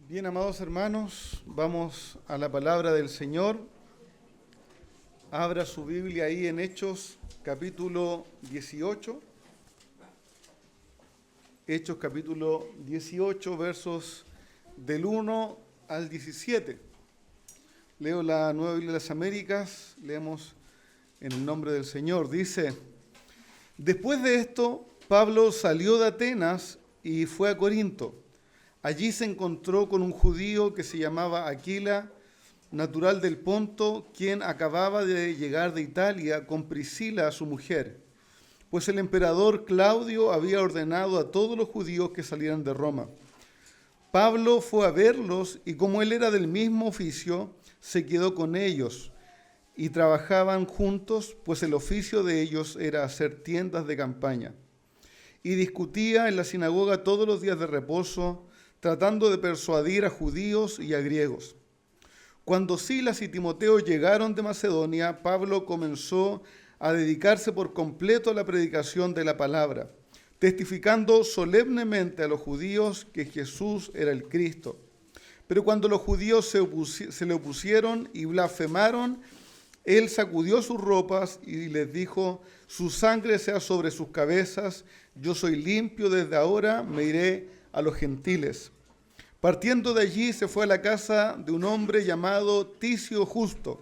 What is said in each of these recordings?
Bien, amados hermanos, vamos a la palabra del Señor. Abra su Biblia ahí en Hechos, capítulo 18. Hechos, capítulo 18, versos del 1 al 17. Leo la Nueva Biblia de las Américas, leemos en el nombre del Señor. Dice: después de esto, Pablo salió de Atenas y fue a Corinto. Allí se encontró con un judío que se llamaba Aquila, natural del Ponto, quien acababa de llegar de Italia con Priscila, su mujer, pues el emperador Claudio había ordenado a todos los judíos que salieran de Roma. Pablo fue a verlos y como él era del mismo oficio, se quedó con ellos y trabajaban juntos, pues el oficio de ellos era hacer tiendas de campaña. Y discutía en la sinagoga todos los días de reposo, tratando de persuadir a judíos y a griegos. Cuando Silas y Timoteo llegaron de Macedonia, Pablo comenzó a dedicarse por completo a la predicación de la palabra, testificando solemnemente a los judíos que Jesús era el Cristo. Pero cuando los judíos se le opusieron y blasfemaron, él sacudió sus ropas y les dijo: su sangre sea sobre sus cabezas, yo soy limpio, desde ahora me iré a los gentiles. Partiendo de allí se fue a la casa de un hombre llamado Ticio Justo,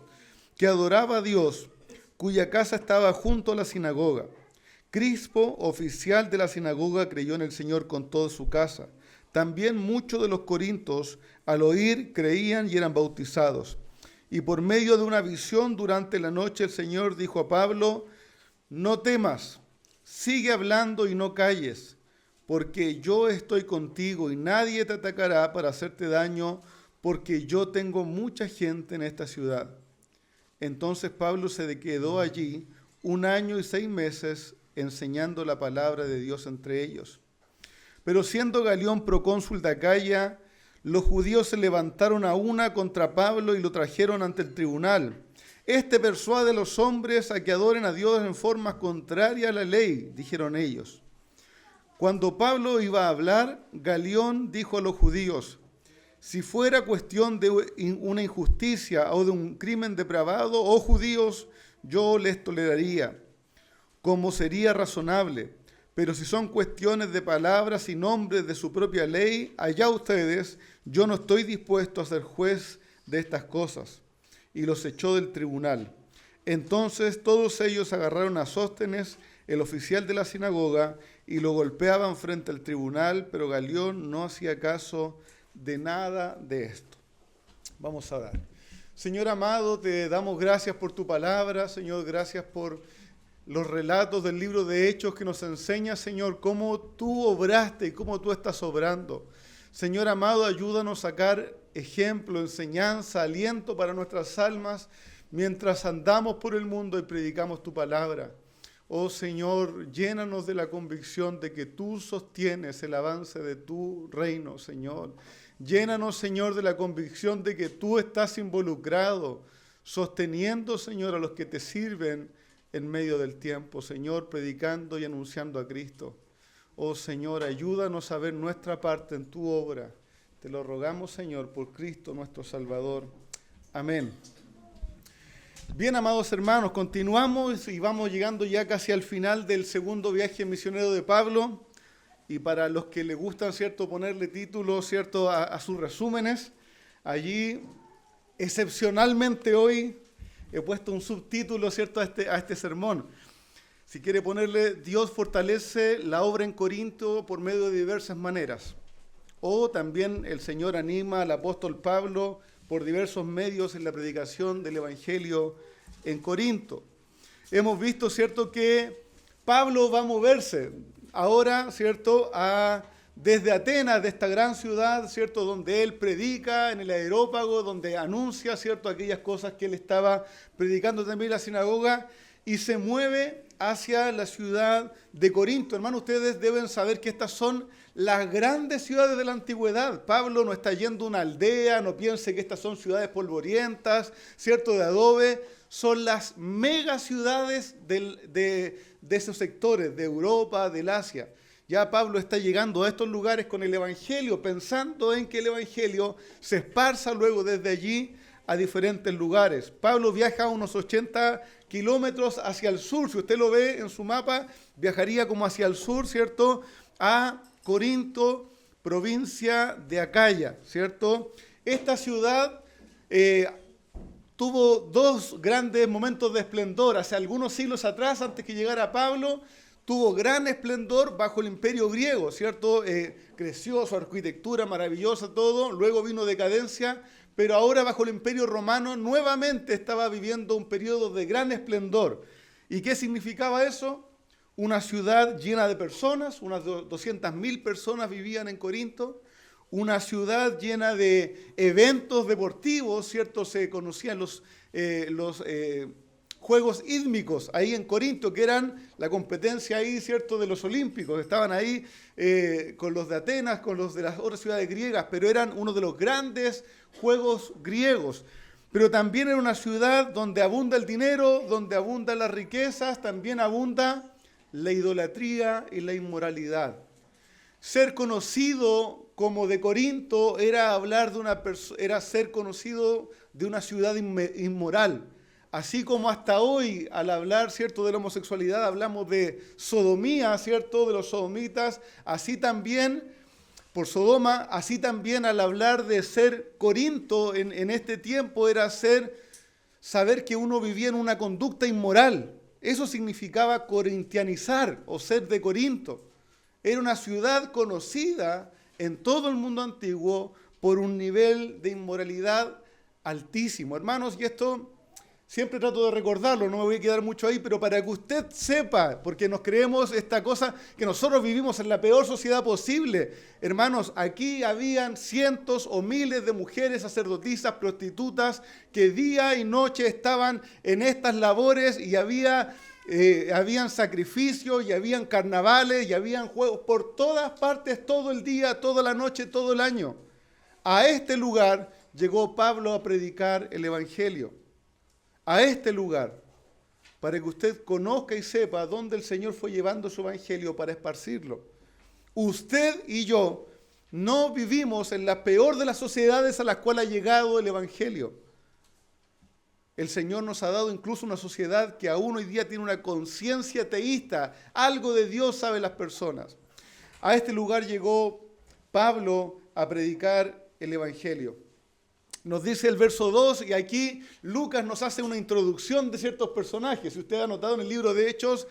que adoraba a Dios, cuya casa estaba junto a la sinagoga. Crispo, oficial de la sinagoga, creyó en el Señor con toda su casa. También muchos de los corintios, al oír, creían y eran bautizados. Y por medio de una visión durante la noche el Señor dijo a Pablo: no temas, sigue hablando y no calles, porque yo estoy contigo y nadie te atacará para hacerte daño, porque yo tengo mucha gente en esta ciudad. Entonces Pablo se quedó allí 1 año y 6 meses enseñando la palabra de Dios entre ellos. Pero siendo Galión procónsul de Acaya, los judíos se levantaron a una contra Pablo y lo trajeron ante el tribunal. Este persuade a los hombres a que adoren a Dios en formas contrarias a la ley, dijeron ellos. Cuando Pablo iba a hablar, Galión dijo a los judíos: si fuera cuestión de una injusticia o de un crimen depravado, oh judíos, yo les toleraría, como sería razonable. Pero si son cuestiones de palabras y nombres de su propia ley, allá ustedes, yo no estoy dispuesto a ser juez de estas cosas. Y los echó del tribunal. Entonces todos ellos agarraron a Sóstenes, el oficial de la sinagoga, y lo golpeaban frente al tribunal, pero Galión no hacía caso de nada de esto. Vamos a orar. Señor amado, te damos gracias por tu palabra. Señor, gracias por los relatos del libro de Hechos que nos enseña, Señor, cómo tú obraste y cómo tú estás obrando. Señor amado, ayúdanos a sacar ejemplo, enseñanza, aliento para nuestras almas mientras andamos por el mundo y predicamos tu palabra. Oh Señor, llénanos de la convicción de que tú sostienes el avance de tu reino, Señor. Llénanos, Señor, de la convicción de que tú estás involucrado, sosteniendo, Señor, a los que te sirven en medio del tiempo, Señor, predicando y anunciando a Cristo. Oh Señor, ayúdanos a ver nuestra parte en tu obra. Te lo rogamos, Señor, por Cristo nuestro Salvador. Amén. Bien, amados hermanos, continuamos y vamos llegando ya casi al final del segundo viaje misionero de Pablo. Y para los que les gustan, ¿cierto?, ponerle títulos, ¿cierto?, a sus resúmenes, allí, excepcionalmente hoy, he puesto un subtítulo, ¿cierto?, a este sermón. Si quiere ponerle: Dios fortalece la obra en Corinto por medio de diversas maneras. O también el Señor anima al apóstol Pablo por diversos medios en la predicación del Evangelio en Corinto. Hemos visto, ¿cierto?, que Pablo va a moverse ahora, ¿cierto?, desde Atenas, de esta gran ciudad, ¿cierto?, donde él predica en el Areópago, donde anuncia, ¿cierto?, aquellas cosas que él estaba predicando también en la sinagoga, y se mueve hacia la ciudad de Corinto. Hermanos, ustedes deben saber que estas son las grandes ciudades de la antigüedad. Pablo no está yendo a una aldea, no piense que estas son ciudades polvorientas, ¿cierto?, de adobe. son las megaciudades de esos sectores, de Europa, del Asia. Ya Pablo está llegando a estos lugares con el Evangelio, pensando en que el Evangelio se esparza luego desde allí a diferentes lugares. Pablo viaja unos 80 kilómetros hacia el sur. Si usted lo ve en su mapa, viajaría como hacia el sur, ¿cierto? A Corinto, provincia de Acaya, ¿cierto? Esta ciudad tuvo dos grandes momentos de esplendor. Hace algunos siglos atrás, antes que llegara Pablo, tuvo gran esplendor bajo el imperio griego, ¿cierto? Creció su arquitectura maravillosa, todo. Luego vino decadencia, pero ahora bajo el imperio romano nuevamente estaba viviendo un periodo de gran esplendor. ¿Y qué significaba eso? Una ciudad llena de personas, unas 200.000 personas vivían en Corinto, una ciudad llena de eventos deportivos, ¿cierto? Se conocían los Juegos Ídmicos ahí en Corinto, que eran la competencia ahí, ¿cierto?, de los olímpicos. Estaban ahí con los de Atenas, con los de las otras ciudades griegas, pero eran uno de los grandes juegos griegos. Pero también era una ciudad donde abunda el dinero, donde abundan las riquezas, también abunda la idolatría y la inmoralidad. Ser conocido como de Corinto era hablar de era ser conocido de una ciudad inmoral. Así como hasta hoy, al hablar, ¿cierto?, de la homosexualidad, hablamos de sodomía, ¿cierto?, de los sodomitas, así también, por Sodoma, así también al hablar de ser Corinto en este tiempo era saber que uno vivía en una conducta inmoral. Eso significaba corintianizar o ser de Corinto. Era una ciudad conocida en todo el mundo antiguo por un nivel de inmoralidad altísimo. Hermanos, y esto siempre trato de recordarlo, no me voy a quedar mucho ahí, pero para que usted sepa, porque nos creemos esta cosa, que nosotros vivimos en la peor sociedad posible. Hermanos, aquí habían cientos o miles de mujeres sacerdotisas, prostitutas, que día y noche estaban en estas labores y habían sacrificios y habían carnavales y habían juegos por todas partes, todo el día, toda la noche, todo el año. A este lugar llegó Pablo a predicar el Evangelio. A este lugar, para que usted conozca y sepa dónde el Señor fue llevando su Evangelio para esparcirlo. Usted y yo no vivimos en la peor de las sociedades a las cuales ha llegado el Evangelio. El Señor nos ha dado incluso una sociedad que aún hoy día tiene una conciencia teísta. Algo de Dios saben las personas. A este lugar llegó Pablo a predicar el Evangelio. Nos dice el verso 2, y aquí Lucas nos hace una introducción de ciertos personajes. Si usted ha notado en el libro de Hechos,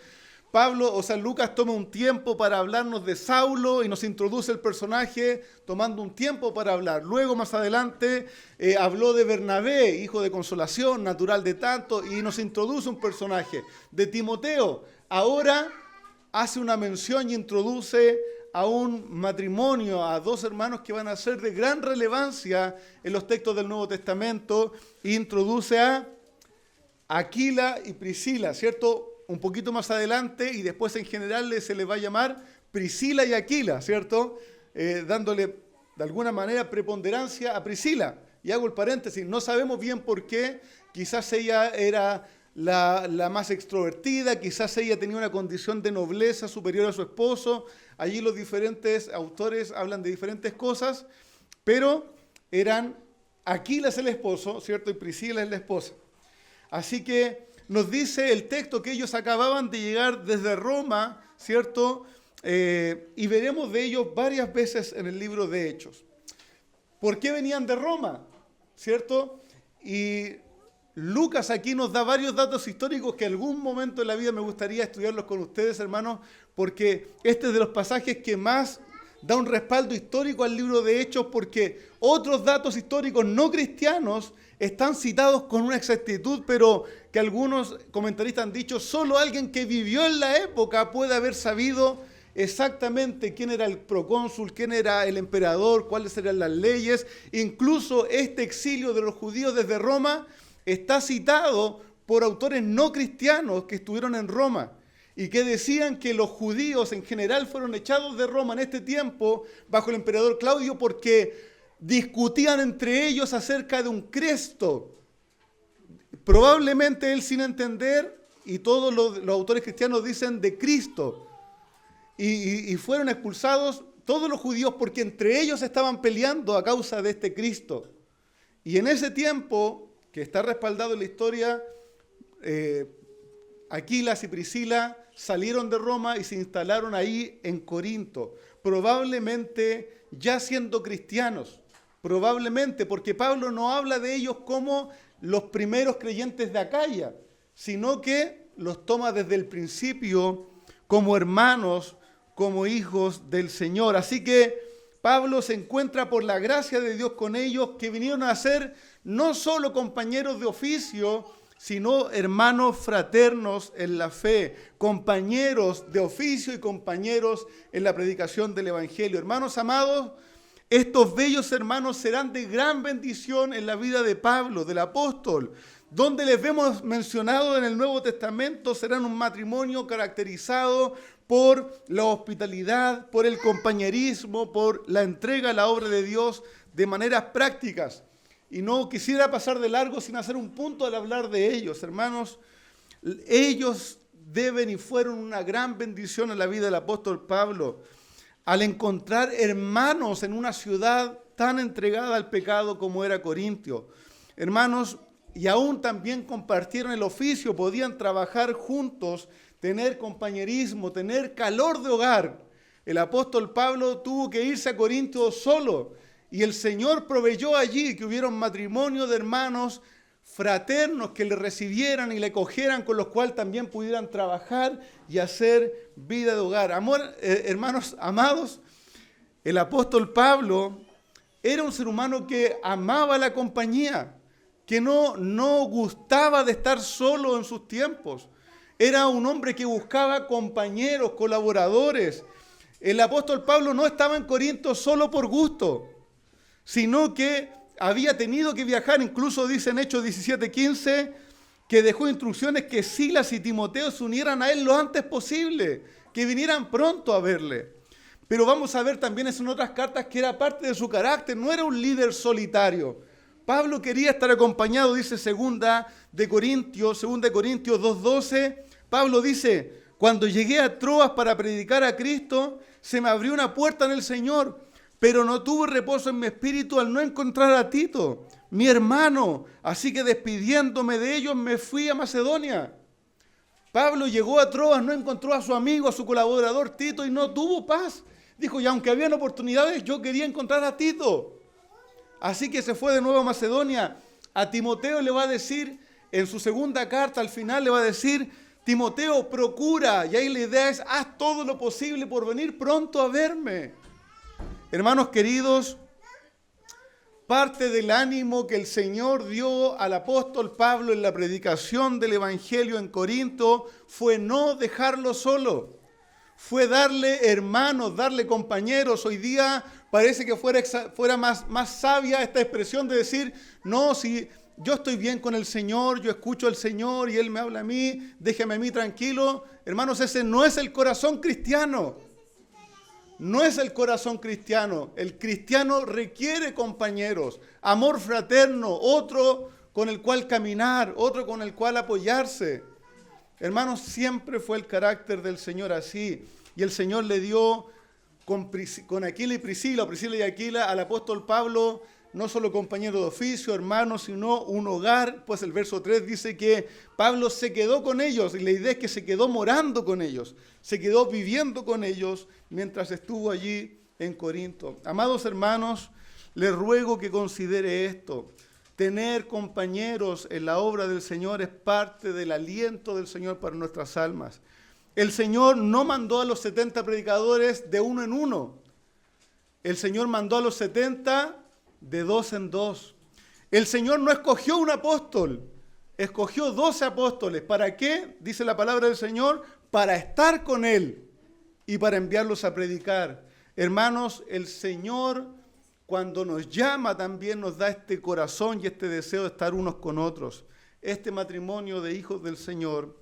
Lucas toma un tiempo para hablarnos de Saulo y nos introduce el personaje tomando un tiempo para hablar. Luego, más adelante, habló de Bernabé, hijo de consolación, natural de tanto, y nos introduce un personaje. De Timoteo, ahora hace una mención y introduce a un matrimonio, a dos hermanos que van a ser de gran relevancia en los textos del Nuevo Testamento, e introduce a Aquila y Priscila, ¿cierto? Un poquito más adelante, y después en general se les va a llamar Priscila y Aquila, ¿cierto? Dándole de alguna manera preponderancia a Priscila. Y hago el paréntesis, no sabemos bien por qué, quizás ella era la más extrovertida, quizás ella tenía una condición de nobleza superior a su esposo. Allí los diferentes autores hablan de diferentes cosas, pero Aquila es el esposo, ¿cierto? Y Priscila es la esposa. Así que nos dice el texto que ellos acababan de llegar desde Roma, ¿cierto? Y veremos de ellos varias veces en el libro de Hechos. ¿Por qué venían de Roma? ¿Cierto? Y Lucas aquí nos da varios datos históricos que en algún momento de la vida me gustaría estudiarlos con ustedes, hermanos, porque este es de los pasajes que más da un respaldo histórico al libro de Hechos, porque otros datos históricos no cristianos están citados con una exactitud, pero que algunos comentaristas han dicho, solo alguien que vivió en la época puede haber sabido exactamente quién era el procónsul, quién era el emperador, cuáles eran las leyes. Incluso este exilio de los judíos desde Roma está citado por autores no cristianos que estuvieron en Roma y que decían que los judíos en general fueron echados de Roma en este tiempo bajo el emperador Claudio porque discutían entre ellos acerca de un Cristo. Probablemente él sin entender, y todos los autores cristianos dicen de Cristo, y fueron expulsados todos los judíos porque entre ellos estaban peleando a causa de este Cristo. Y en ese tiempo, que está respaldado en la historia, Aquilas y Priscila salieron de Roma y se instalaron ahí en Corinto, probablemente ya siendo cristianos, probablemente, porque Pablo no habla de ellos como los primeros creyentes de Acaya, sino que los toma desde el principio como hermanos, como hijos del Señor. Así que Pablo se encuentra por la gracia de Dios con ellos, que vinieron a ser no solo compañeros de oficio, sino hermanos fraternos en la fe, compañeros de oficio y compañeros en la predicación del Evangelio. Hermanos amados, estos bellos hermanos serán de gran bendición en la vida de Pablo, del apóstol. Donde les vemos mencionado en el Nuevo Testamento, serán un matrimonio caracterizado por la hospitalidad, por el compañerismo, por la entrega a la obra de Dios de maneras prácticas. Y no quisiera pasar de largo sin hacer un punto al hablar de ellos, hermanos. Ellos deben y fueron una gran bendición en la vida del apóstol Pablo, al encontrar hermanos en una ciudad tan entregada al pecado como era Corintio. Hermanos, y aún también compartieron el oficio, podían trabajar juntos, tener compañerismo, tener calor de hogar. El apóstol Pablo tuvo que irse a Corinto solo, y el Señor proveyó allí que hubiera un matrimonio de hermanos fraternos que le recibieran y le cogieran, con los cuales también pudieran trabajar y hacer vida de hogar. Hermanos amados, el apóstol Pablo era un ser humano que amaba la compañía, que no gustaba de estar solo en sus tiempos. Era un hombre que buscaba compañeros, colaboradores. El apóstol Pablo no estaba en Corinto solo por gusto, sino que había tenido que viajar. Incluso dice en Hechos 17:15 que dejó instrucciones que Silas y Timoteo se unieran a él lo antes posible, que vinieran pronto a verle. Pero vamos a ver también en otras cartas que era parte de su carácter, no era un líder solitario. Pablo quería estar acompañado, dice 2 de Corintios 2:12, Pablo dice: cuando llegué a Troas para predicar a Cristo, se me abrió una puerta en el Señor, pero no tuve reposo en mi espíritu al no encontrar a Tito, mi hermano. Así que despidiéndome de ellos me fui a Macedonia. Pablo llegó a Troas, no encontró a su amigo, a su colaborador Tito, y no tuvo paz. Dijo, y aunque habían oportunidades, yo quería encontrar a Tito. Así que se fue de nuevo a Macedonia. A Timoteo le va a decir, en su segunda carta, al final le va a decir: Timoteo, procura, y ahí la idea es, haz todo lo posible por venir pronto a verme. Hermanos queridos, parte del ánimo que el Señor dio al apóstol Pablo en la predicación del Evangelio en Corinto fue no dejarlo solo, fue darle hermanos, darle compañeros. Hoy día parece que fuera más sabia esta expresión de decir, no, si yo estoy bien con el Señor, yo escucho al Señor y Él me habla a mí, déjame a mí tranquilo. Hermanos, ese no es el corazón cristiano. No es el corazón cristiano. El cristiano requiere compañeros, amor fraterno, otro con el cual caminar, otro con el cual apoyarse. Hermanos, siempre fue el carácter del Señor así. Y el Señor le dio con Aquila y Priscila, o Priscila y Aquila, al apóstol Pablo, no solo compañero de oficio, hermano, sino un hogar. Pues el verso 3 dice que Pablo se quedó con ellos, y la idea es que se quedó morando con ellos, se quedó viviendo con ellos mientras estuvo allí en Corinto. Amados hermanos, les ruego que considere esto. Tener compañeros en la obra del Señor es parte del aliento del Señor para nuestras almas. El Señor no mandó a los 70 predicadores de uno en uno. El Señor mandó a los 70 de dos en dos. El Señor no escogió un apóstol, escogió 12 apóstoles. ¿Para qué? Dice la palabra del Señor, para estar con Él y para enviarlos a predicar. Hermanos, el Señor, cuando nos llama, también nos da este corazón y este deseo de estar unos con otros. Este matrimonio de hijos del Señor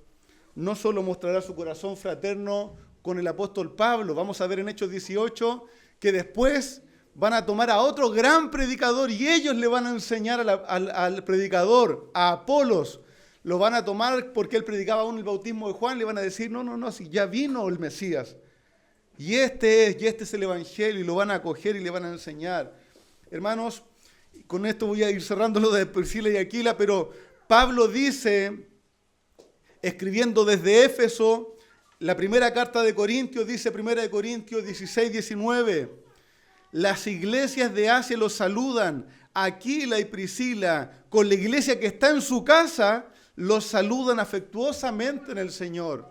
no solo mostrará su corazón fraterno con el apóstol Pablo. Vamos a ver en Hechos 18 que después van a tomar a otro gran predicador y ellos le van a enseñar al predicador, a Apolos. lo van a tomar porque él predicaba aún el bautismo de Juan, le van a decir, no, si ya vino el Mesías. Y este es el Evangelio, y lo van a acoger y le van a enseñar. Hermanos, con esto voy a ir cerrando lo de Priscila y Aquila, pero Pablo dice, escribiendo desde Éfeso, la primera carta de Corintios, dice 1 Corintios 16, 19, las iglesias de Asia los saludan, Aquila y Priscila, con la iglesia que está en su casa, los saludan afectuosamente en el Señor.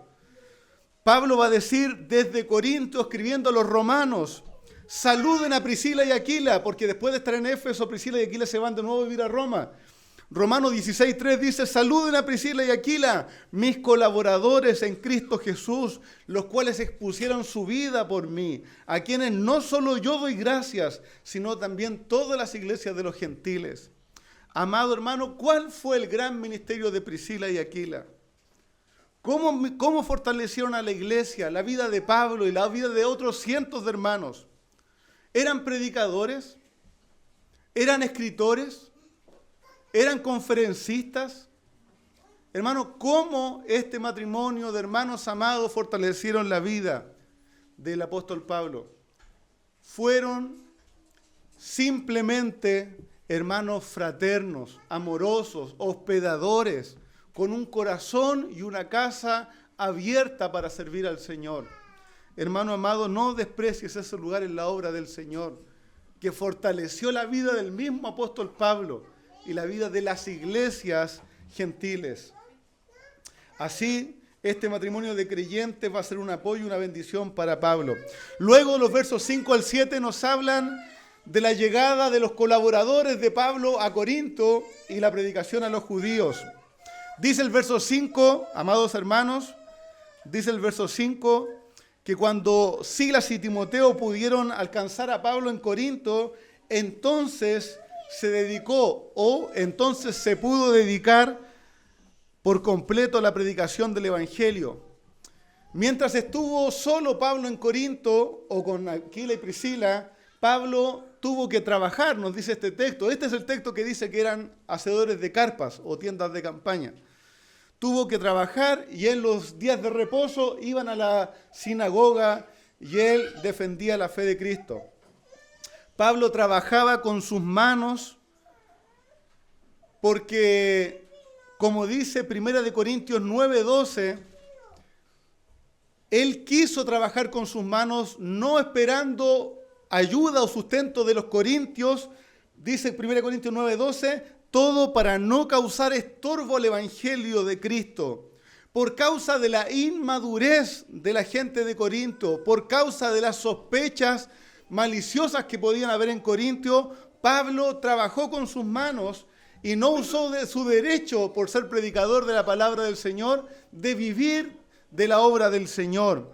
Pablo va a decir desde Corinto, escribiendo a los romanos, saluden a Priscila y Aquila, porque después de estar en Éfeso, Priscila y Aquila se van de nuevo a vivir a Roma. Romanos 16:3 dice, saluden a Priscila y Aquila, mis colaboradores en Cristo Jesús, los cuales expusieron su vida por mí, a quienes no solo yo doy gracias, sino también todas las iglesias de los gentiles. Amado hermano, ¿cuál fue el gran ministerio de Priscila y Aquila? ¿Cómo fortalecieron a la iglesia, la vida de Pablo y la vida de otros cientos de hermanos? ¿Eran predicadores? ¿Eran escritores? ¿Eran conferencistas? Hermano, ¿cómo este matrimonio de hermanos amados fortalecieron la vida del apóstol Pablo? Fueron simplemente hermanos fraternos, amorosos, hospedadores, con un corazón y una casa abierta para servir al Señor. Hermano amado, no desprecies ese lugar en la obra del Señor, que fortaleció la vida del mismo apóstol Pablo y la vida de las iglesias gentiles. Así, este matrimonio de creyentes va a ser un apoyo y una bendición para Pablo. Luego, los versos 5 al 7 nos hablan de la llegada de los colaboradores de Pablo a Corinto y la predicación a los judíos. Dice el verso 5, amados hermanos, dice el verso 5, que cuando Silas y Timoteo pudieron alcanzar a Pablo en Corinto, entonces entonces se pudo dedicar por completo a la predicación del Evangelio. Mientras estuvo solo Pablo en Corinto, o con Aquila y Priscila, Pablo tuvo que trabajar, nos dice este texto. Este es el texto que dice que eran hacedores de carpas o tiendas de campaña. Tuvo que trabajar y en los días de reposo iban a la sinagoga y él defendía la fe de Cristo. Pablo trabajaba con sus manos porque, como dice 1 Corintios 9:12, él quiso trabajar con sus manos no esperando ayuda o sustento de los corintios, dice 1 Corintios 9:12, todo para no causar estorbo al Evangelio de Cristo, por causa de la inmadurez de la gente de Corinto, por causa de las sospechas maliciosas que podían haber en Corintio, Pablo trabajó con sus manos y no usó de su derecho, por ser predicador de la palabra del Señor, de vivir de la obra del Señor.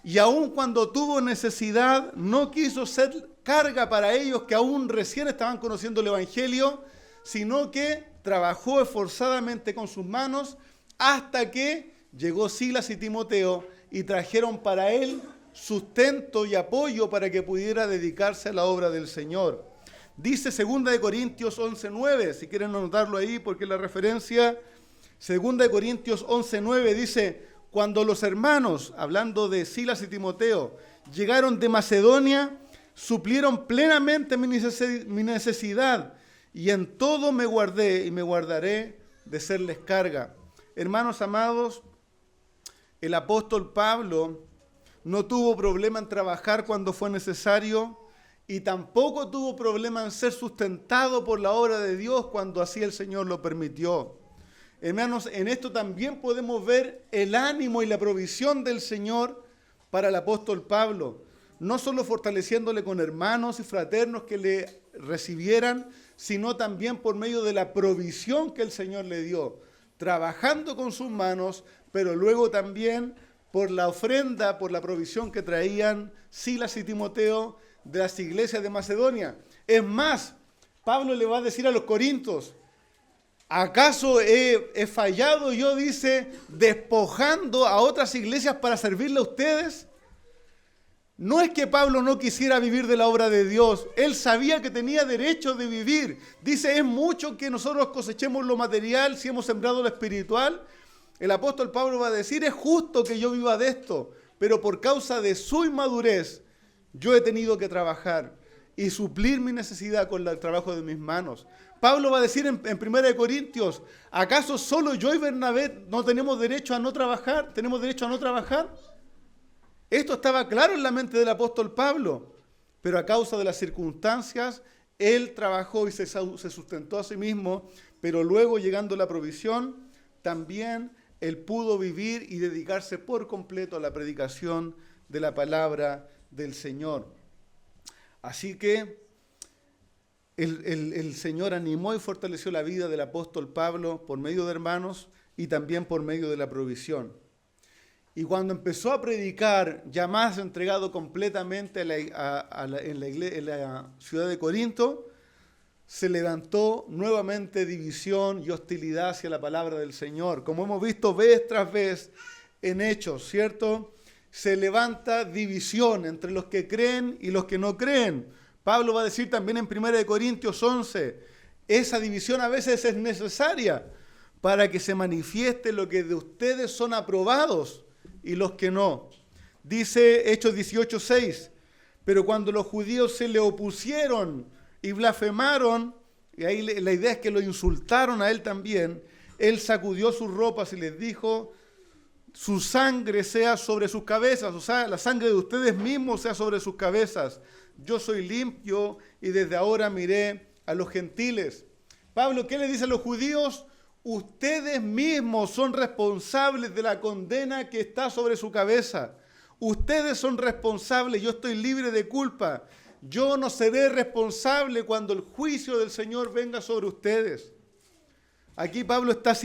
Y aun cuando tuvo necesidad, no quiso ser carga para ellos que aún recién estaban conociendo el Evangelio, sino que trabajó esforzadamente con sus manos hasta que llegó Silas y Timoteo y trajeron para él sustento y apoyo para que pudiera dedicarse a la obra del Señor. Dice 2 Corintios 11:9, si quieren anotarlo ahí porque es la referencia. 2 Corintios 11:9 dice, cuando los hermanos, hablando de Silas y Timoteo, llegaron de Macedonia, suplieron plenamente mi necesidad, y en todo me guardé y me guardaré de serles carga. Hermanos amados, el apóstol Pablo no tuvo problema en trabajar cuando fue necesario y tampoco tuvo problema en ser sustentado por la obra de Dios cuando así el Señor lo permitió. Hermanos, en esto también podemos ver el ánimo y la provisión del Señor para el apóstol Pablo, no solo fortaleciéndole con hermanos y fraternos que le recibieran, sino también por medio de la provisión que el Señor le dio, trabajando con sus manos, pero luego también por la ofrenda, por la provisión que traían Silas y Timoteo de las iglesias de Macedonia. Es más, Pablo le va a decir a los corintios, ¿acaso he fallado yo, dice, despojando a otras iglesias para servirle a ustedes? No es que Pablo no quisiera vivir de la obra de Dios, él sabía que tenía derecho de vivir. Dice, es mucho que nosotros cosechemos lo material si hemos sembrado lo espiritual. El apóstol Pablo va a decir, es justo que yo viva de esto, pero por causa de su inmadurez, yo he tenido que trabajar y suplir mi necesidad con el trabajo de mis manos. Pablo va a decir en 1 Corintios, ¿acaso solo yo y Bernabé no tenemos derecho a no trabajar? ¿Tenemos derecho a no trabajar? Esto estaba claro en la mente del apóstol Pablo, pero a causa de las circunstancias, él trabajó y se sustentó a sí mismo, pero luego, llegando la provisión, también él pudo vivir y dedicarse por completo a la predicación de la palabra del Señor. Así que el Señor animó y fortaleció la vida del apóstol Pablo por medio de hermanos y también por medio de la provisión. Y cuando empezó a predicar, ya más entregado completamente en la ciudad de Corinto, se levantó nuevamente división y hostilidad hacia la palabra del Señor. Como hemos visto vez tras vez en Hechos, ¿cierto? Se levanta división entre los que creen y los que no creen. Pablo va a decir también en 1 Corintios 11, esa división a veces es necesaria para que se manifieste lo que de ustedes son aprobados y los que no. Dice Hechos 18:6, pero cuando los judíos se le opusieron y blasfemaron, y ahí la idea es que lo insultaron a él también, él sacudió sus ropas y les dijo, su sangre sea sobre sus cabezas, o sea, la sangre de ustedes mismos sea sobre sus cabezas. Yo soy limpio y desde ahora miré a los gentiles. Pablo, ¿qué le dice a los judíos? Ustedes mismos son responsables de la condena que está sobre su cabeza. Ustedes son responsables, yo estoy libre de culpa. Yo no seré responsable cuando el juicio del Señor venga sobre ustedes. Aquí Pablo está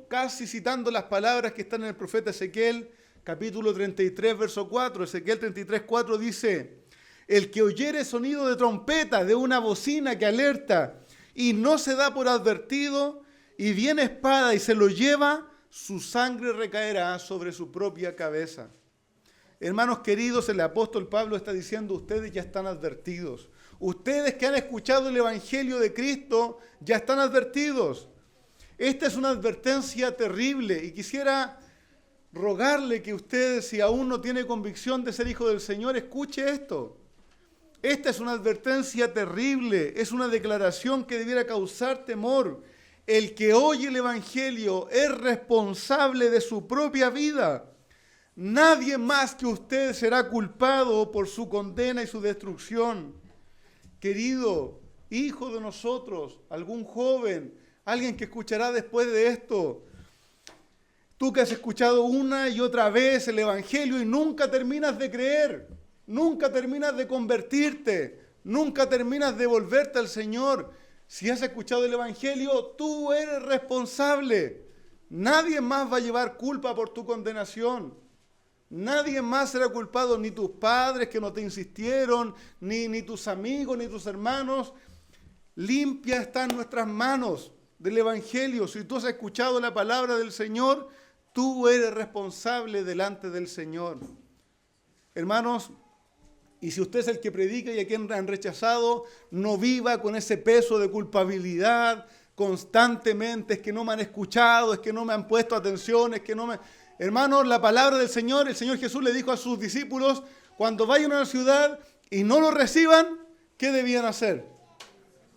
casi citando las palabras que están en el profeta Ezequiel, capítulo 33, verso 4. Ezequiel 33, 4 dice, el que oyere sonido de trompeta, de una bocina que alerta, y no se da por advertido, y viene espada y se lo lleva, su sangre recaerá sobre su propia cabeza. Hermanos queridos, el apóstol Pablo está diciendo, ustedes ya están advertidos. Ustedes que han escuchado el Evangelio de Cristo, ya están advertidos. Esta es una advertencia terrible y quisiera rogarle que usted, si aún no tiene convicción de ser hijo del Señor, escuche esto. Esta es una advertencia terrible, es una declaración que debiera causar temor. El que oye el Evangelio es responsable de su propia vida. Nadie más que usted será culpado por su condena y su destrucción. Querido hijo de nosotros, algún joven, alguien que escuchará después de esto, tú que has escuchado una y otra vez el Evangelio y nunca terminas de creer, nunca terminas de convertirte, nunca terminas de volverte al Señor. Si has escuchado el Evangelio, tú eres responsable. Nadie más va a llevar culpa por tu condenación. Nadie más será culpado, ni tus padres que no te insistieron, ni tus amigos, ni tus hermanos. Limpia está en nuestras manos del Evangelio. Si tú has escuchado la palabra del Señor, tú eres responsable delante del Señor. Hermanos, y si usted es el que predica y a quien han rechazado, no viva con ese peso de culpabilidad constantemente. Es que no me han escuchado, es que no me han puesto atención, es que no me... Hermanos, la palabra del Señor, el Señor Jesús le dijo a sus discípulos, cuando vayan a una ciudad y no lo reciban, ¿qué debían hacer?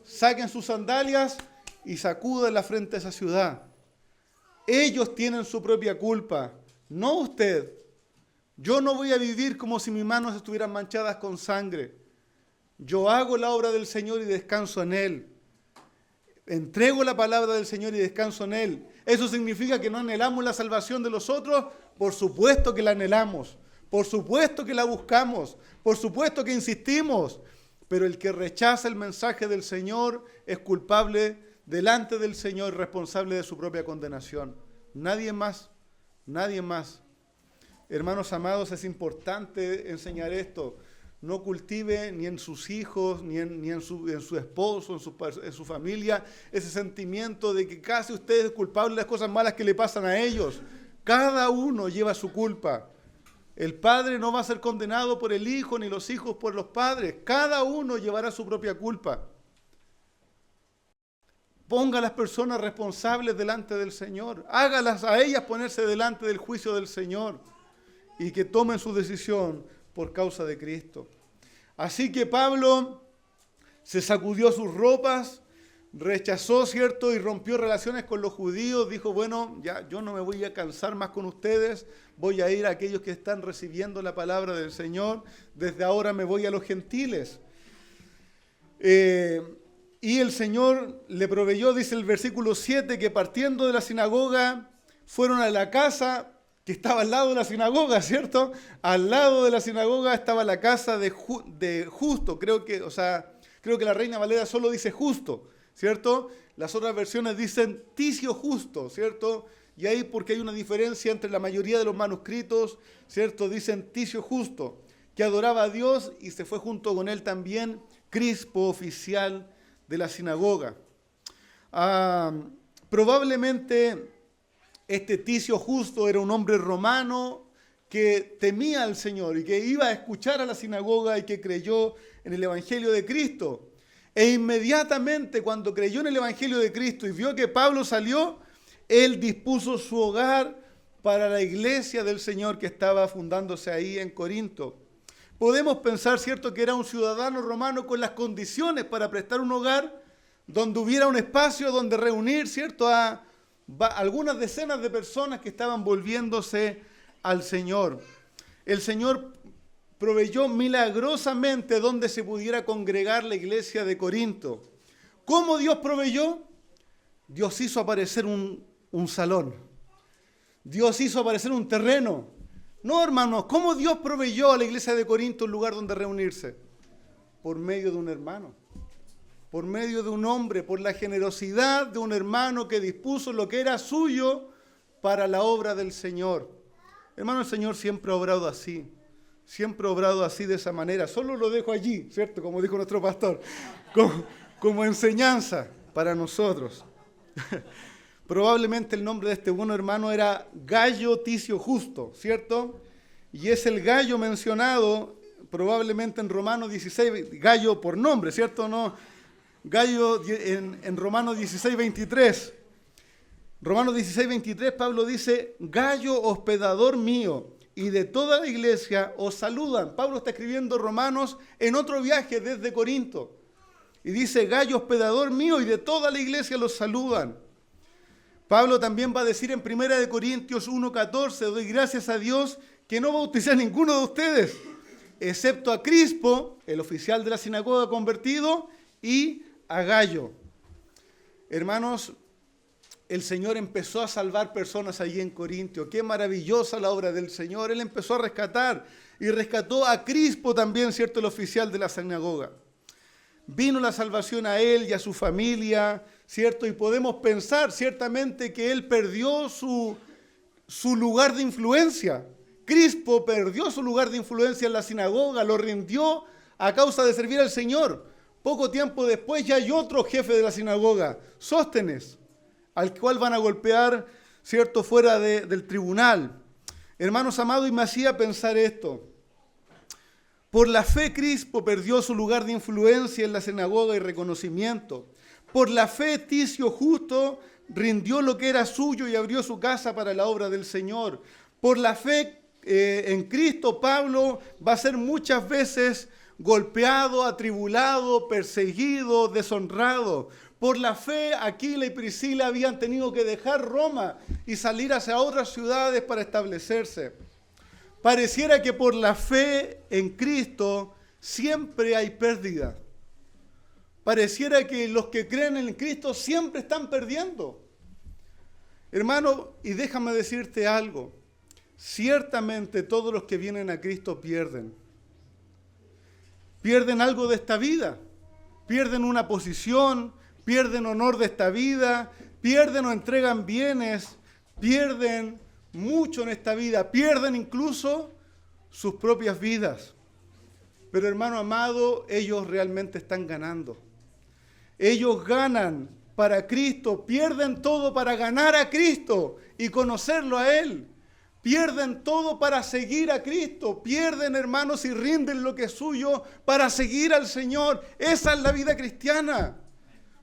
Saquen sus sandalias y sacudan la frente a esa ciudad. Ellos tienen su propia culpa, no usted. Yo no voy a vivir como si mis manos estuvieran manchadas con sangre. Yo hago la obra del Señor y descanso en Él. Entrego la palabra del Señor y descanso en Él. ¿Eso significa que no anhelamos la salvación de los otros? Por supuesto que la anhelamos. Por supuesto que la buscamos. Por supuesto que insistimos. Pero el que rechaza el mensaje del Señor es culpable delante del Señor, responsable de su propia condenación. Nadie más. Nadie más. Hermanos amados, es importante enseñar esto. No cultive ni en sus hijos, ni en su esposo, en su familia, ese sentimiento de que casi usted es culpable de las cosas malas que le pasan a ellos. Cada uno lleva su culpa. El padre no va a ser condenado por el hijo, ni los hijos por los padres. Cada uno llevará su propia culpa. Ponga a las personas responsables delante del Señor. Hágalas a ellas ponerse delante del juicio del Señor. Y que tomen su decisión por causa de Cristo. Así que Pablo se sacudió sus ropas, rechazó, ¿cierto? Y rompió relaciones con los judíos. Dijo, bueno, ya yo no me voy a cansar más con ustedes. Voy a ir a aquellos que están recibiendo la palabra del Señor. Desde ahora me voy a los gentiles. Y el Señor le proveyó, dice el versículo 7, que partiendo de la sinagoga fueron a la casa que estaba al lado de la sinagoga, ¿cierto? Al lado de la sinagoga estaba la casa de Justo. Creo que la Reina Valera solo dice Justo, ¿cierto? Las otras versiones dicen Ticio Justo, ¿cierto? Y ahí, porque hay una diferencia entre la mayoría de los manuscritos, ¿cierto? Dicen Ticio Justo, que adoraba a Dios, y se fue junto con él también Crispo, oficial de la sinagoga. Probablemente este Ticio Justo era un hombre romano que temía al Señor y que iba a escuchar a la sinagoga y que creyó en el Evangelio de Cristo. E inmediatamente cuando creyó en el Evangelio de Cristo y vio que Pablo salió, él dispuso su hogar para la iglesia del Señor que estaba fundándose ahí en Corinto. Podemos pensar, ¿cierto?, que era un ciudadano romano con las condiciones para prestar un hogar donde hubiera un espacio donde reunir, ¿cierto?, a algunas decenas de personas que estaban volviéndose al Señor. El Señor proveyó milagrosamente donde se pudiera congregar la iglesia de Corinto. ¿Cómo Dios proveyó? Dios hizo aparecer un salón. Dios hizo aparecer un terreno. No, hermanos, ¿cómo Dios proveyó a la iglesia de Corinto un lugar donde reunirse? Por medio de un hermano. Por medio de un hombre, por la generosidad de un hermano que dispuso lo que era suyo para la obra del Señor. Hermano, el Señor siempre ha obrado así. Siempre ha obrado así, de esa manera. Solo lo dejo allí, ¿cierto? Como dijo nuestro pastor. Como enseñanza para nosotros. Probablemente el nombre de este bueno hermano era Gayo Ticio Justo, ¿cierto? Y es el Gayo mencionado probablemente en Romanos 16, Gayo por nombre, ¿cierto? No, Gayo en Romanos 16, 23. Romanos 16, 23, Pablo dice, Gayo, hospedador mío, y de toda la iglesia os saludan. Pablo está escribiendo Romanos en otro viaje desde Corinto. Y dice, Gayo, hospedador mío, y de toda la iglesia los saludan. Pablo también va a decir en 1 Corintios 1:14, doy gracias a Dios que no bauticé a ninguno de ustedes, excepto a Crispo, el oficial de la sinagoga convertido, y a Gayo. Hermanos, el Señor empezó a salvar personas allí en Corintio. Qué maravillosa la obra del Señor. Él empezó a rescatar y rescató a Crispo también, ¿cierto?, el oficial de la sinagoga. Vino la salvación a él y a su familia, ¿cierto? Y podemos pensar ciertamente que él perdió su lugar de influencia. Crispo perdió su lugar de influencia en la sinagoga, lo rindió a causa de servir al Señor. Poco tiempo después ya hay otro jefe de la sinagoga, Sóstenes, al cual van a golpear, ¿cierto?, fuera del tribunal. Hermanos amados, y me hacía pensar esto. Por la fe Crispo perdió su lugar de influencia en la sinagoga y reconocimiento. Por la fe Ticio Justo rindió lo que era suyo y abrió su casa para la obra del Señor. Por la fe en Cristo, Pablo va a ser muchas veces golpeado, atribulado, perseguido, deshonrado. Por la fe, Aquila y Priscila habían tenido que dejar Roma y salir hacia otras ciudades para establecerse. Pareciera que por la fe en Cristo siempre hay pérdida. Pareciera que los que creen en Cristo siempre están perdiendo. Hermano, y déjame decirte algo. Ciertamente todos los que vienen a Cristo pierden. Pierden algo de esta vida. Pierden una posición, pierden honor de esta vida, pierden o entregan bienes, pierden mucho en esta vida, pierden incluso sus propias vidas. Pero hermano amado, ellos realmente están ganando. Ellos ganan para Cristo, pierden todo para ganar a Cristo y conocerlo a Él. Pierden todo para seguir a Cristo. Pierden, hermanos, y rinden lo que es suyo para seguir al Señor. Esa es la vida cristiana.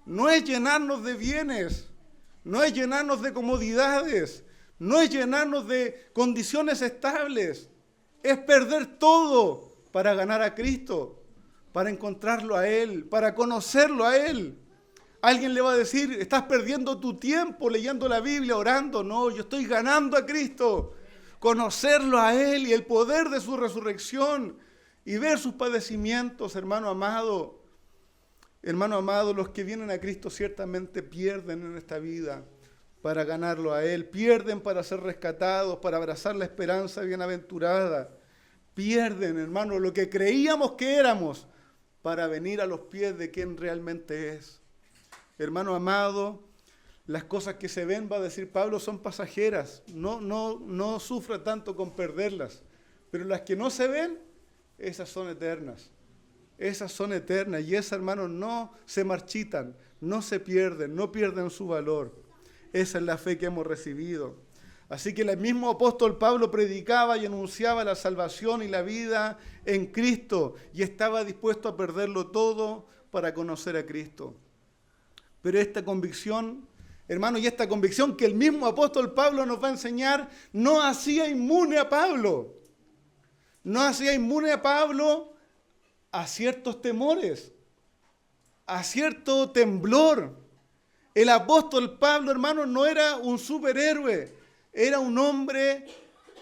No es llenarnos de bienes, no es llenarnos de comodidades, no es llenarnos de condiciones estables. Es perder todo para ganar a Cristo, para encontrarlo a Él, para conocerlo a Él. Alguien le va a decir, estás perdiendo tu tiempo leyendo la Biblia, orando. No, yo estoy ganando a Cristo. Conocerlo a Él y el poder de su resurrección y ver sus padecimientos, hermano amado. Hermano amado, los que vienen a Cristo ciertamente pierden en esta vida para ganarlo a Él. Pierden para ser rescatados, para abrazar la esperanza bienaventurada. Pierden, hermano, lo que creíamos que éramos para venir a los pies de quien realmente es. Hermano amado, las cosas que se ven, va a decir Pablo, son pasajeras. No sufra tanto con perderlas. Pero las que no se ven, esas son eternas. Esas son eternas y esas, hermanos, no se marchitan, no se pierden, no pierden su valor. Esa es la fe que hemos recibido. Así que el mismo apóstol Pablo predicaba y anunciaba la salvación y la vida en Cristo y estaba dispuesto a perderlo todo para conocer a Cristo. Pero esta convicción, hermano, y esta convicción que el mismo apóstol Pablo nos va a enseñar, no hacía inmune a Pablo. No hacía inmune a Pablo a ciertos temores, a cierto temblor. El apóstol Pablo, hermano, no era un superhéroe, era un hombre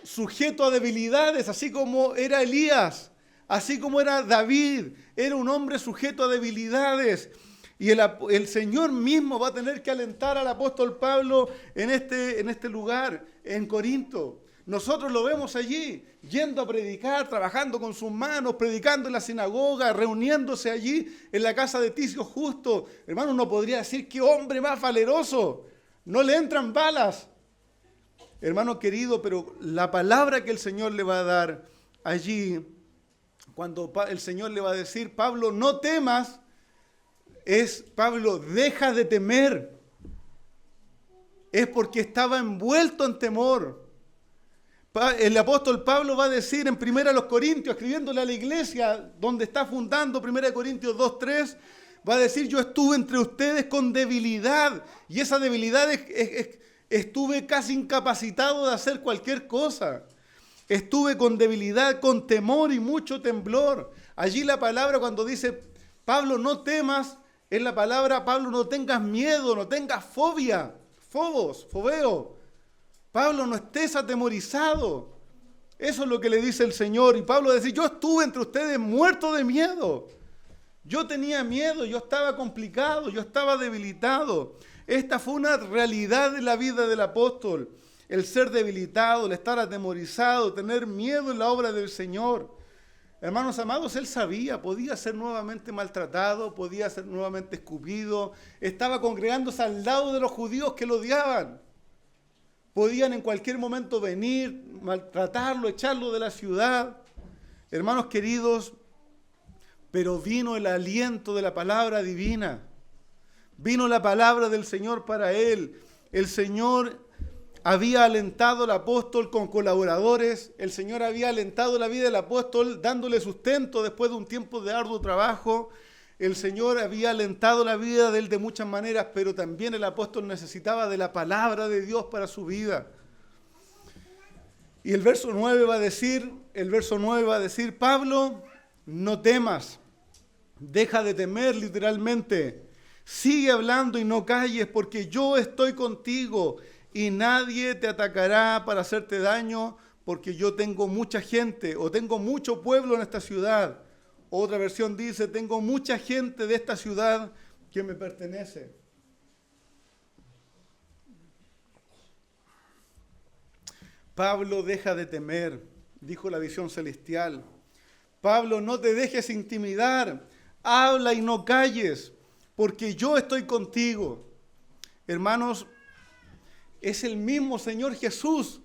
sujeto a debilidades, así como era Elías, así como era David, era un hombre sujeto a debilidades. Y el Señor mismo va a tener que alentar al apóstol Pablo en este lugar, en Corinto. Nosotros lo vemos allí, yendo a predicar, trabajando con sus manos, predicando en la sinagoga, reuniéndose allí en la casa de Ticio Justo. Hermano, uno podría decir, qué hombre más valeroso, no le entran balas. Hermano querido, pero la palabra que el Señor le va a dar allí, cuando el Señor le va a decir, Pablo, no temas, es, Pablo, deja de temer. Es porque estaba envuelto en temor. El apóstol Pablo va a decir en 1 Corintios, escribiéndole a la iglesia donde está fundando 1 Corintios 2:3, va a decir, yo estuve entre ustedes con debilidad, y esa debilidad estuve casi incapacitado de hacer cualquier cosa. Estuve con debilidad, con temor y mucho temblor. Allí la palabra cuando dice, Pablo, no temas, es la palabra, Pablo, no tengas miedo, no tengas fobia, fobeo. Pablo, no estés atemorizado. Eso es lo que le dice el Señor. Y Pablo dice, yo estuve entre ustedes muerto de miedo. Yo tenía miedo, yo estaba complicado, yo estaba debilitado. Esta fue una realidad de la vida del apóstol. El ser debilitado, el estar atemorizado, tener miedo en la obra del Señor. Hermanos amados, él sabía, podía ser nuevamente maltratado, podía ser nuevamente escupido. Estaba congregándose al lado de los judíos que lo odiaban. Podían en cualquier momento venir, maltratarlo, echarlo de la ciudad. Hermanos queridos, pero vino el aliento de la palabra divina. Vino la palabra del Señor para él. El Señor había alentado al apóstol con colaboradores. El Señor había alentado la vida del apóstol dándole sustento después de un tiempo de arduo trabajo. El Señor había alentado la vida de él de muchas maneras, pero también el apóstol necesitaba de la palabra de Dios para su vida. Y el verso 9 va a decir, Pablo, no temas, deja de temer literalmente, sigue hablando y no calles, porque yo estoy contigo y nadie te atacará para hacerte daño, porque yo tengo mucha gente o tengo mucho pueblo en esta ciudad. Otra versión dice, tengo mucha gente de esta ciudad que me pertenece. Pablo, deja de temer, dijo la visión celestial. Pablo, no te dejes intimidar, habla y no calles, porque yo estoy contigo. Hermanos, es el mismo Señor Jesús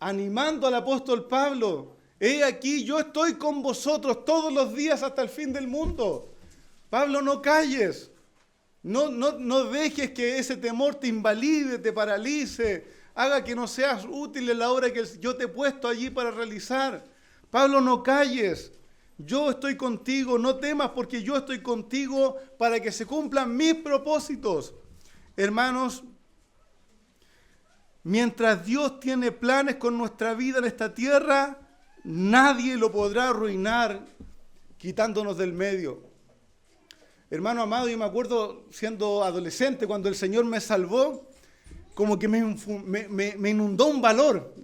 animando al apóstol Pablo. He aquí, yo estoy con vosotros todos los días hasta el fin del mundo. Pablo, no calles. No dejes que ese temor te invalide, te paralice, haga que no seas útil en la obra que yo te he puesto allí para realizar. Pablo, no calles. Yo estoy contigo, no temas porque yo estoy contigo para que se cumplan mis propósitos. Hermanos, mientras Dios tiene planes con nuestra vida en esta tierra, nadie lo podrá arruinar quitándonos del medio. Hermano amado, yo me acuerdo siendo adolescente cuando el Señor me salvó, como que me inundó un valor.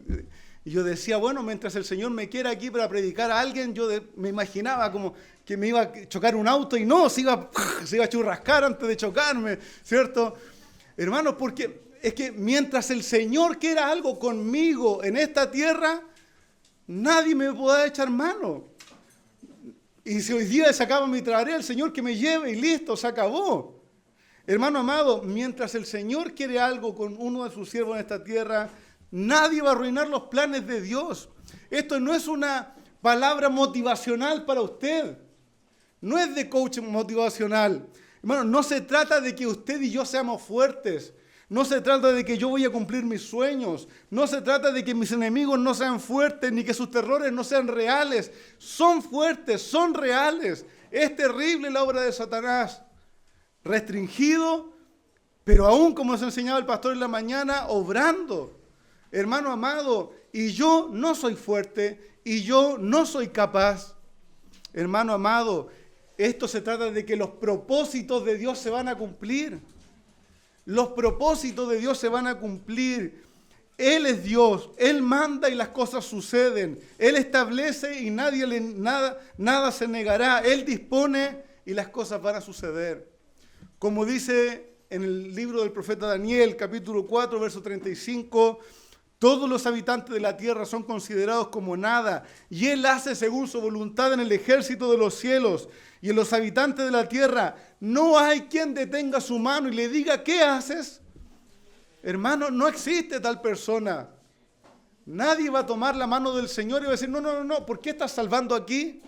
Y yo decía, bueno, mientras el Señor me quiera aquí para predicar a alguien, me imaginaba como que me iba a chocar un auto y no, se iba a churrascar antes de chocarme, ¿cierto? Hermanos, porque es que mientras el Señor quiera algo conmigo en esta tierra, nadie me podrá echar mano. Y si hoy día se acaba mi tarea, el Señor que me lleve y listo, se acabó. Hermano amado, mientras el Señor quiere algo con uno de sus siervos en esta tierra, nadie va a arruinar los planes de Dios. Esto no es una palabra motivacional para usted. No es de coaching motivacional. Hermano, no se trata de que usted y yo seamos fuertes. No se trata de que yo voy a cumplir mis sueños. No se trata de que mis enemigos no sean fuertes ni que sus terrores no sean reales. Son fuertes, son reales. Es terrible la obra de Satanás. Restringido, pero aún como nos enseñaba el pastor en la mañana, obrando. Hermano amado, y yo no soy fuerte y yo no soy capaz. Hermano amado, esto se trata de que los propósitos de Dios se van a cumplir. Los propósitos de Dios se van a cumplir. Él es Dios, Él manda y las cosas suceden. Él establece y nada se negará. Él dispone y las cosas van a suceder. Como dice en el libro del profeta Daniel, capítulo 4, verso 35, todos los habitantes de la tierra son considerados como nada, y Él hace según su voluntad en el ejército de los cielos, y en los habitantes de la tierra no hay quien detenga su mano y le diga, ¿qué haces? Hermano, no existe tal persona. Nadie va a tomar la mano del Señor y va a decir, no, ¿por qué estás salvando aquí?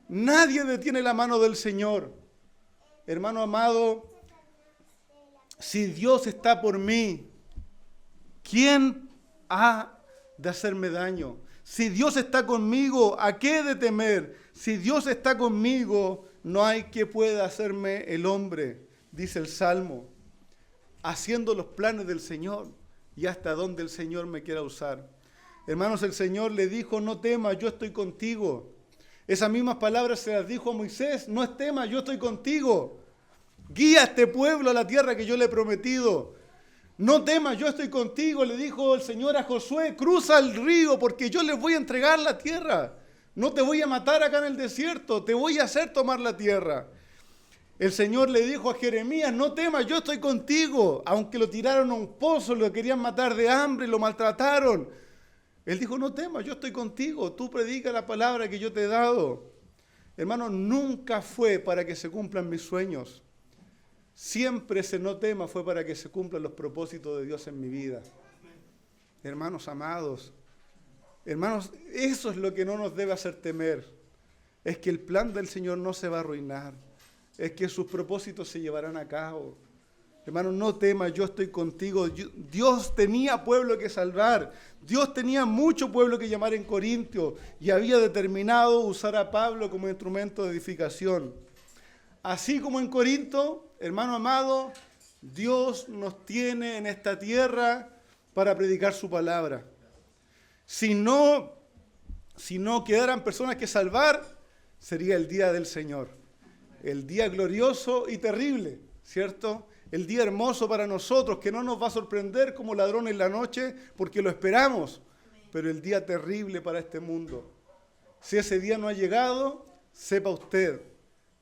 Nadie detiene la mano del Señor. Hermano amado, si Dios está por mí, ¿quién ha de hacerme daño? Si Dios está conmigo, ¿a qué he de temer? Si Dios está conmigo, no hay que pueda hacerme el hombre, dice el Salmo, haciendo los planes del Señor y hasta donde el Señor me quiera usar. Hermanos, el Señor le dijo, no temas, yo estoy contigo. Esas mismas palabras se las dijo a Moisés, no temas, yo estoy contigo. Guía a este pueblo a la tierra que yo le he prometido. No temas, yo estoy contigo, le dijo el Señor a Josué, cruza el río porque yo les voy a entregar la tierra. No te voy a matar acá en el desierto, te voy a hacer tomar la tierra. El Señor le dijo a Jeremías, no temas, yo estoy contigo. Aunque lo tiraron a un pozo, lo querían matar de hambre, lo maltrataron. Él dijo, no temas, yo estoy contigo, tú predica la palabra que yo te he dado. Hermano, nunca fue para que se cumplan mis sueños. Siempre ese no tema fue para que se cumplan los propósitos de Dios en mi vida. Hermanos amados, hermanos, eso es lo que no nos debe hacer temer. Es que el plan del Señor no se va a arruinar. Es que sus propósitos se llevarán a cabo. Hermanos, no temas, yo estoy contigo. Dios tenía pueblo que salvar. Dios tenía mucho pueblo que llamar en Corintio y había determinado usar a Pablo como instrumento de edificación. Así como en Corinto, hermano amado, Dios nos tiene en esta tierra para predicar su palabra. Si no quedaran personas que salvar, sería el día del Señor. El día glorioso y terrible, ¿cierto? El día hermoso para nosotros, que no nos va a sorprender como ladrón en la noche, porque lo esperamos. Pero el día terrible para este mundo. Si ese día no ha llegado, sepa usted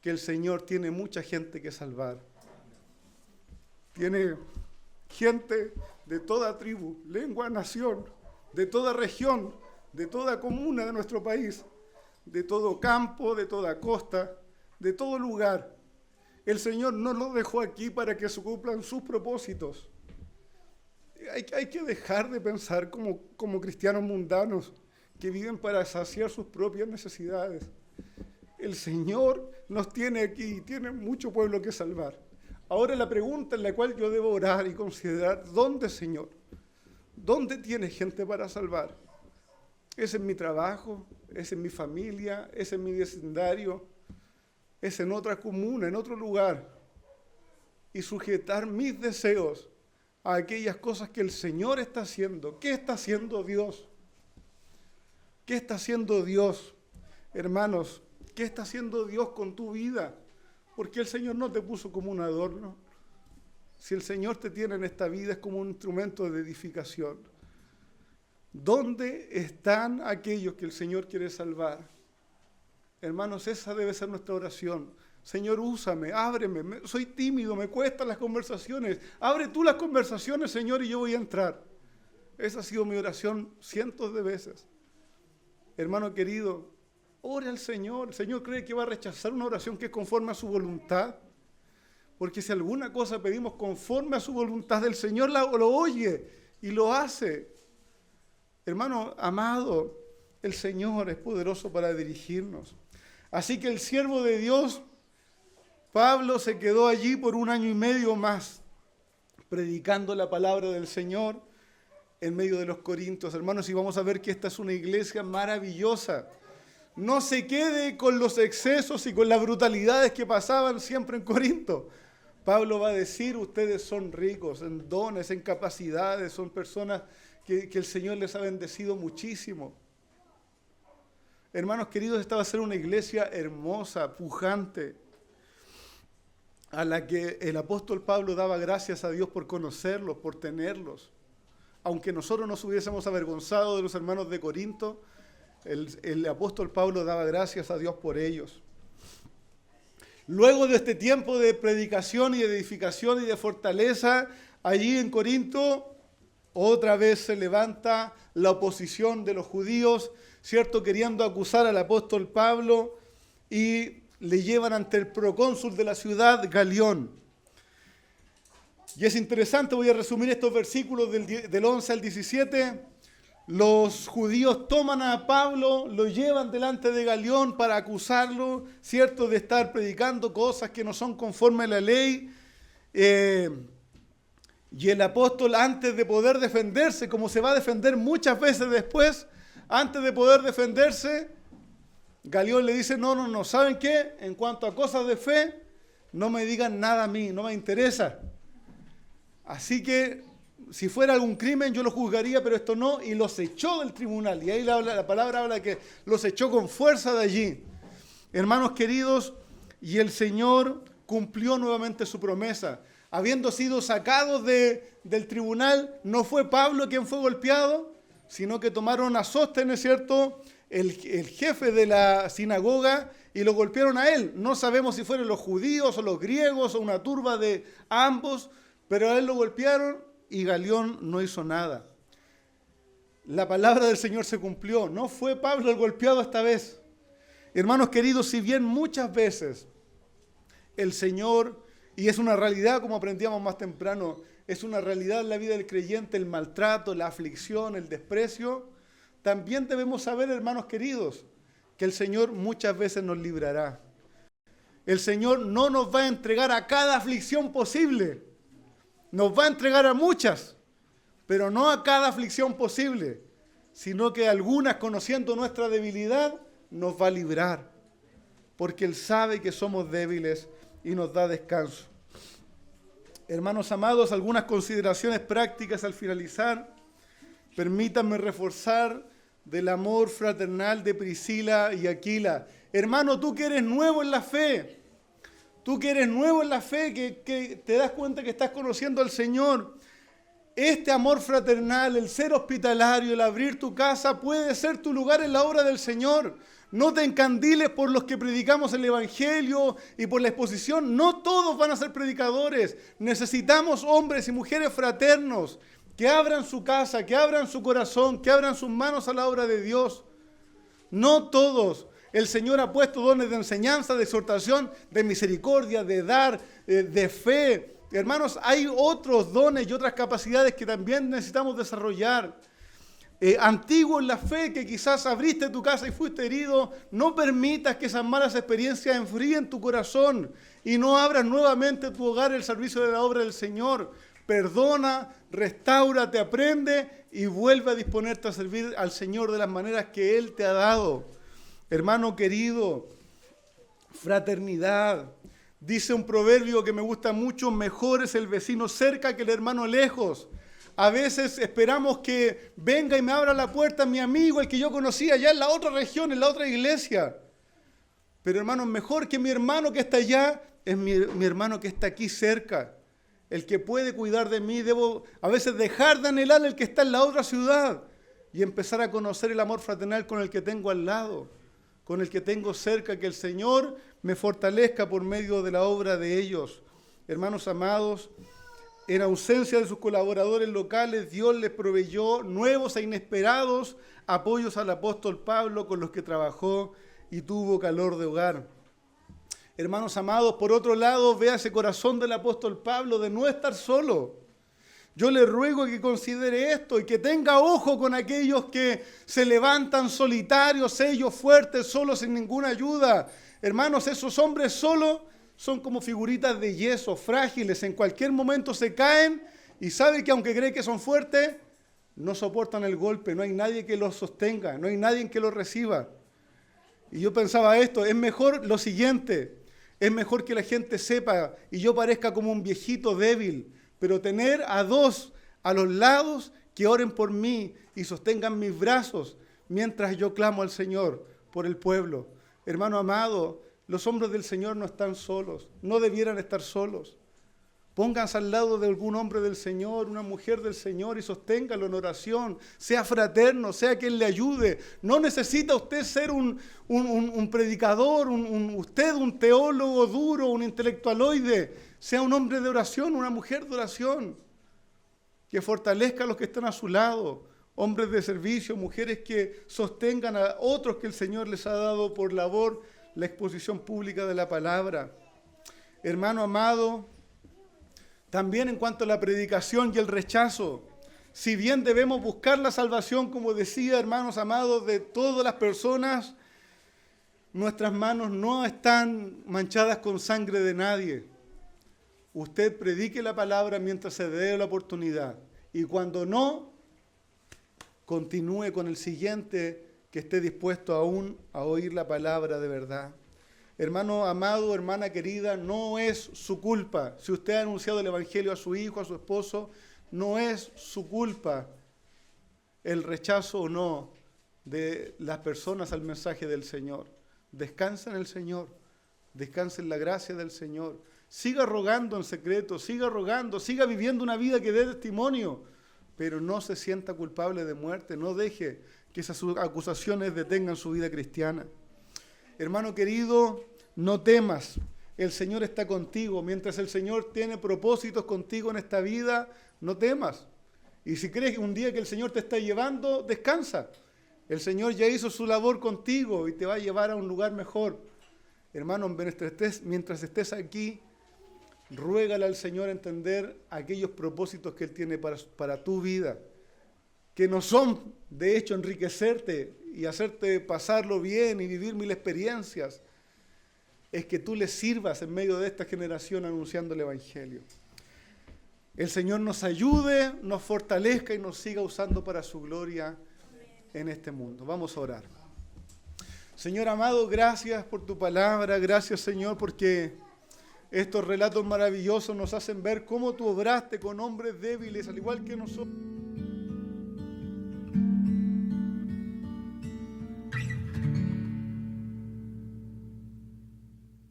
que el Señor tiene mucha gente que salvar. Tiene gente de toda tribu, lengua, nación, de toda región, de toda comuna de nuestro país, de todo campo, de toda costa, de todo lugar. El Señor no nos dejó aquí para que se cumplan sus propósitos. Hay que dejar de pensar como cristianos mundanos que viven para saciar sus propias necesidades. El Señor nos tiene aquí, tiene mucho pueblo que salvar. Ahora la pregunta en la cual yo debo orar y considerar, ¿dónde, Señor? ¿Dónde tienes gente para salvar? ¿Es en mi trabajo? ¿Es en mi familia? ¿Es en mi vecindario? ¿Es en otra comuna, en otro lugar? Y sujetar mis deseos a aquellas cosas que el Señor está haciendo. ¿Qué está haciendo Dios? ¿Qué está haciendo Dios? Hermanos, ¿qué está haciendo Dios con tu vida? Porque el Señor no te puso como un adorno. Si el Señor te tiene en esta vida es como un instrumento de edificación. ¿Dónde están aquellos que el Señor quiere salvar? Hermanos, esa debe ser nuestra oración. Señor, úsame, ábreme, soy tímido, me cuestan las conversaciones. Abre tú las conversaciones, Señor, y yo voy a entrar. Esa ha sido mi oración cientos de veces. Hermano querido, ore al Señor. ¿El Señor cree que va a rechazar una oración que es conforme a su voluntad? Porque si alguna cosa pedimos conforme a su voluntad, el Señor lo oye y lo hace. Hermano amado, el Señor es poderoso para dirigirnos. Así que el siervo de Dios, Pablo, se quedó allí por 1 año y medio más, predicando la palabra del Señor en medio de los corintios. Hermanos, y vamos a ver que esta es una iglesia maravillosa. No se quede con los excesos y con las brutalidades que pasaban siempre en Corinto. Pablo va a decir, ustedes son ricos en dones, en capacidades, son personas que el Señor les ha bendecido muchísimo. Hermanos queridos, esta va a ser una iglesia hermosa, pujante, a la que el apóstol Pablo daba gracias a Dios por conocerlos, por tenerlos. Aunque nosotros nos hubiésemos avergonzado de los hermanos de Corinto, el apóstol Pablo daba gracias a Dios por ellos. Luego de este tiempo de predicación y de edificación y de fortaleza, allí en Corinto, otra vez se levanta la oposición de los judíos, ¿cierto? Queriendo acusar al apóstol Pablo, y le llevan ante el procónsul de la ciudad, Galión. Y es interesante, voy a resumir estos versículos del 11 al 17. Los judíos toman a Pablo, lo llevan delante de Galión para acusarlo, ¿cierto?, de estar predicando cosas que no son conforme a la ley. Y el apóstol, antes de poder defenderse, como se va a defender muchas veces después, antes de poder defenderse, Galión le dice, no, ¿saben qué? En cuanto a cosas de fe, no me digan nada a mí, no me interesa. Así que, si fuera algún crimen, yo lo juzgaría, pero esto no, y los echó del tribunal. Y ahí la palabra habla que los echó con fuerza de allí. Hermanos queridos, y el Señor cumplió nuevamente su promesa. Habiendo sido sacados del tribunal, no fue Pablo quien fue golpeado, sino que tomaron a Sóstenes, ¿cierto?, el jefe de la sinagoga, y lo golpearon a él. No sabemos si fueron los judíos o los griegos o una turba de ambos, pero a él lo golpearon y Galión no hizo nada. La palabra del Señor se cumplió. No fue Pablo el golpeado esta vez. Hermanos queridos, si bien muchas veces el Señor, y es una realidad como aprendíamos más temprano, es una realidad en la vida del creyente, el maltrato, la aflicción, el desprecio, también debemos saber, hermanos queridos, que el Señor muchas veces nos librará. El Señor no nos va a entregar a cada aflicción posible. Nos va a entregar a muchas, pero no a cada aflicción posible, sino que algunas, conociendo nuestra debilidad, nos va a librar, porque Él sabe que somos débiles y nos da descanso. Hermanos amados, algunas consideraciones prácticas al finalizar. Permítanme reforzar del amor fraternal de Priscila y Aquila. Hermano, tú que eres nuevo en la fe, que te das cuenta que estás conociendo al Señor, este amor fraternal, el ser hospitalario, el abrir tu casa, puede ser tu lugar en la obra del Señor. No te encandiles por los que predicamos el Evangelio y por la exposición. No todos van a ser predicadores. Necesitamos hombres y mujeres fraternos que abran su casa, que abran su corazón, que abran sus manos a la obra de Dios. No todos. El Señor ha puesto dones de enseñanza, de exhortación, de misericordia, de dar, de fe. Hermanos, hay otros dones y otras capacidades que también necesitamos desarrollar. Antiguo en la fe, que quizás abriste tu casa y fuiste herido, no permitas que esas malas experiencias enfríen tu corazón y no abras nuevamente tu hogar al servicio de la obra del Señor. Perdona, restáurate, aprende y vuelve a disponerte a servir al Señor de las maneras que Él te ha dado. Hermano querido, fraternidad. Dice un proverbio que me gusta mucho: mejor es el vecino cerca que el hermano lejos. A veces esperamos que venga y me abra la puerta mi amigo, el que yo conocía allá en la otra región, en la otra iglesia. Pero hermano, mejor que mi hermano que está allá es mi hermano que está aquí cerca. El que puede cuidar de mí. Debo a veces dejar de anhelar el que está en la otra ciudad y empezar a conocer el amor fraternal con el que tengo al lado, con el que tengo cerca, que el Señor me fortalezca por medio de la obra de ellos. Hermanos amados, en ausencia de sus colaboradores locales, Dios les proveyó nuevos e inesperados apoyos al apóstol Pablo, con los que trabajó y tuvo calor de hogar. Hermanos amados, por otro lado, vea ese corazón del apóstol Pablo de no estar solo. Yo le ruego que considere esto y que tenga ojo con aquellos que se levantan solitarios, ellos fuertes, solos, sin ninguna ayuda. Hermanos, esos hombres solos son como figuritas de yeso, frágiles, en cualquier momento se caen y sabe que aunque cree que son fuertes, no soportan el golpe, no hay nadie que los sostenga, no hay nadie que los reciba. Y yo pensaba esto, es mejor lo siguiente, es mejor que la gente sepa y yo parezca como un viejito débil, pero tener a dos a los lados que oren por mí y sostengan mis brazos mientras yo clamo al Señor por el pueblo. Hermano amado, los hombres del Señor no están solos, no debieran estar solos. Pónganse al lado de algún hombre del Señor, una mujer del Señor y sosténgalo en oración. Sea fraterno, sea quien le ayude. No necesita usted ser un predicador, usted un teólogo duro, un intelectualoide. Sea un hombre de oración, una mujer de oración. Que fortalezca a los que están a su lado. Hombres de servicio, mujeres que sostengan a otros que el Señor les ha dado por labor la exposición pública de la palabra. Hermano amado, también en cuanto a la predicación y el rechazo, si bien debemos buscar la salvación, como decía, hermanos amados, de todas las personas, nuestras manos no están manchadas con sangre de nadie. Usted predique la palabra mientras se dé la oportunidad y cuando no, continúe con el siguiente que esté dispuesto aún a oír la palabra de verdad. Hermano amado, hermana querida, no es su culpa. Si usted ha anunciado el Evangelio a su hijo, a su esposo, no es su culpa el rechazo o no de las personas al mensaje del Señor. Descansa en el Señor, descansa en la gracia del Señor. Siga rogando en secreto, siga rogando, siga viviendo una vida que dé testimonio, pero no se sienta culpable de muerte, no deje que esas acusaciones detengan su vida cristiana. Hermano querido, no temas, el Señor está contigo. Mientras el Señor tiene propósitos contigo en esta vida, no temas. Y si crees un día que el Señor te está llevando, descansa. El Señor ya hizo su labor contigo y te va a llevar a un lugar mejor. Hermano, mientras estés aquí, ruégale al Señor entender aquellos propósitos que Él tiene para tu vida, que no son, de hecho, enriquecerte y hacerte pasarlo bien y vivir mil experiencias. Es que tú le sirvas en medio de esta generación anunciando el Evangelio. El Señor nos ayude, nos fortalezca y nos siga usando para su gloria en este mundo. Vamos a orar. Señor amado, gracias por tu palabra, gracias Señor porque estos relatos maravillosos nos hacen ver cómo tú obraste con hombres débiles, al igual que nosotros.